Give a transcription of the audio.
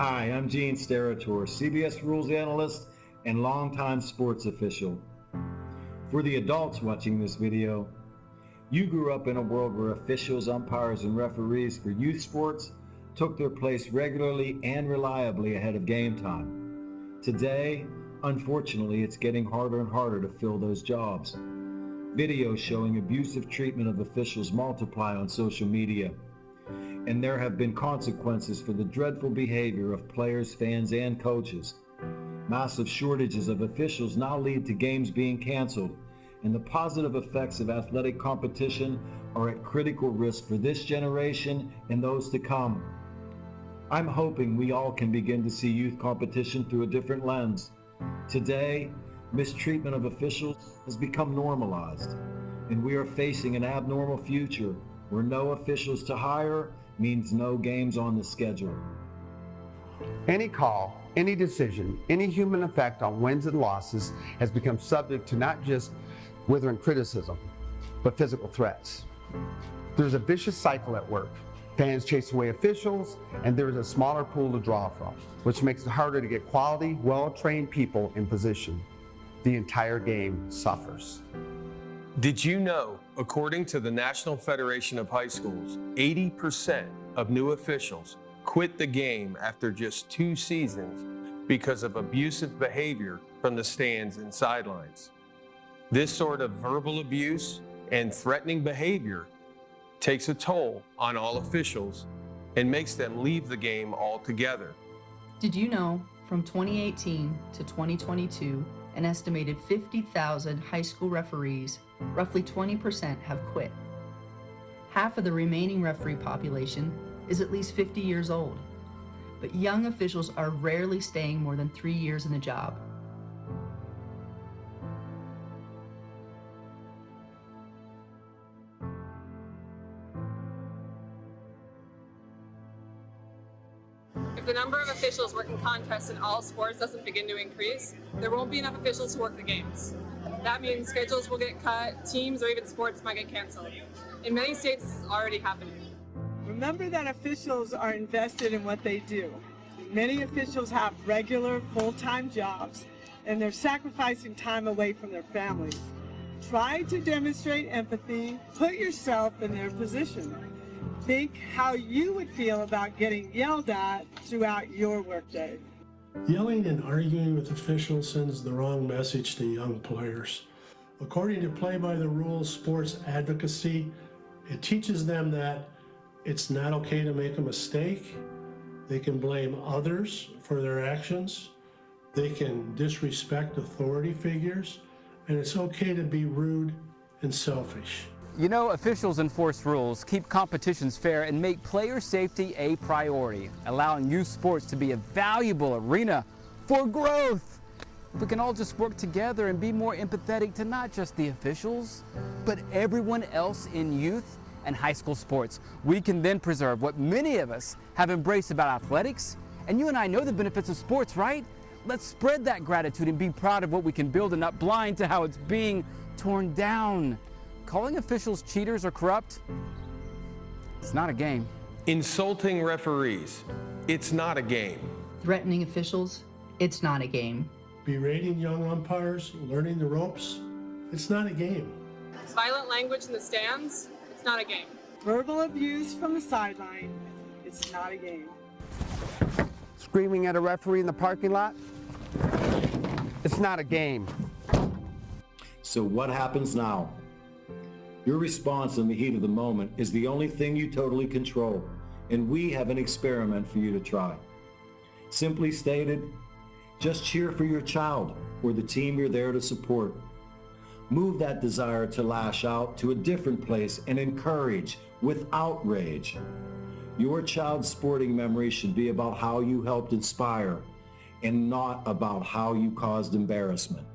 Hi, I'm Gene Sterator, CBS Rules Analyst and longtime sports official. For the adults watching this video, you grew up in a world where officials, umpires, and referees for youth sports took their place regularly and reliably ahead of game time. Today, unfortunately, it's getting harder and harder to fill those jobs. Videos showing abusive treatment of officials multiply on social media, and there have been consequences for the dreadful behavior of players, fans, and coaches. Massive shortages of officials now lead to games being canceled, and the positive effects of athletic competition are at critical risk for this generation and those to come. I'm hoping we all can begin to see youth competition through a different lens. Today, mistreatment of officials has become normalized, and we are facing an abnormal future where no officials to hire means no games on the schedule. Any call, any decision, any human effect on wins and losses has become subject to not just withering criticism, but physical threats. There's a vicious cycle at work. Fans chase away officials, and there is a smaller pool to draw from, which makes it harder to get quality, well-trained people in position. The entire game suffers. Did you know, according to the National Federation of High Schools, 80% of new officials quit the game after just 2 seasons because of abusive behavior from the stands and sidelines? This sort of verbal abuse and threatening behavior takes a toll on all officials and makes them leave the game altogether. Did you know, from 2018 to 2022, an estimated 50,000 high school referees, roughly 20%, have quit. Half of the remaining referee population is at least 50 years old, but young officials are rarely staying more than 3 years in the job. If the number of officials working contests in all sports doesn't begin to increase, there won't be enough officials to work the games. That means schedules will get cut, teams or even sports might get canceled. In many states, this is already happening. Remember that officials are invested in what they do. Many officials have regular, full-time jobs, and they're sacrificing time away from their families. Try to demonstrate empathy, put yourself in their position. Think how you would feel about getting yelled at throughout your workday. Yelling and arguing with officials sends the wrong message to young players. According to Play by the Rules sports advocacy, it teaches them that it's not okay to make a mistake. They can blame others for their actions. They can disrespect authority figures, and it's okay to be rude and selfish. You know, officials enforce rules, keep competitions fair, and make player safety a priority, allowing youth sports to be a valuable arena for growth. If we can all just work together and be more empathetic to not just the officials, but everyone else in youth and high school sports, we can then preserve what many of us have embraced about athletics. And you and I know the benefits of sports, right? Let's spread that gratitude and be proud of what we can build and not blind to how it's being torn down. Calling officials cheaters or corrupt, it's not a game. Insulting referees, it's not a game. Threatening officials, it's not a game. Berating young umpires, learning the ropes, it's not a game. Violent language in the stands, it's not a game. Verbal abuse from the sideline, it's not a game. Screaming at a referee in the parking lot, it's not a game. So what happens now? Your response in the heat of the moment is the only thing you totally control, and we have an experiment for you to try. Simply stated, just cheer for your child or the team you're there to support. Move that desire to lash out to a different place and encourage without rage. Your child's sporting memory should be about how you helped inspire and not about how you caused embarrassment.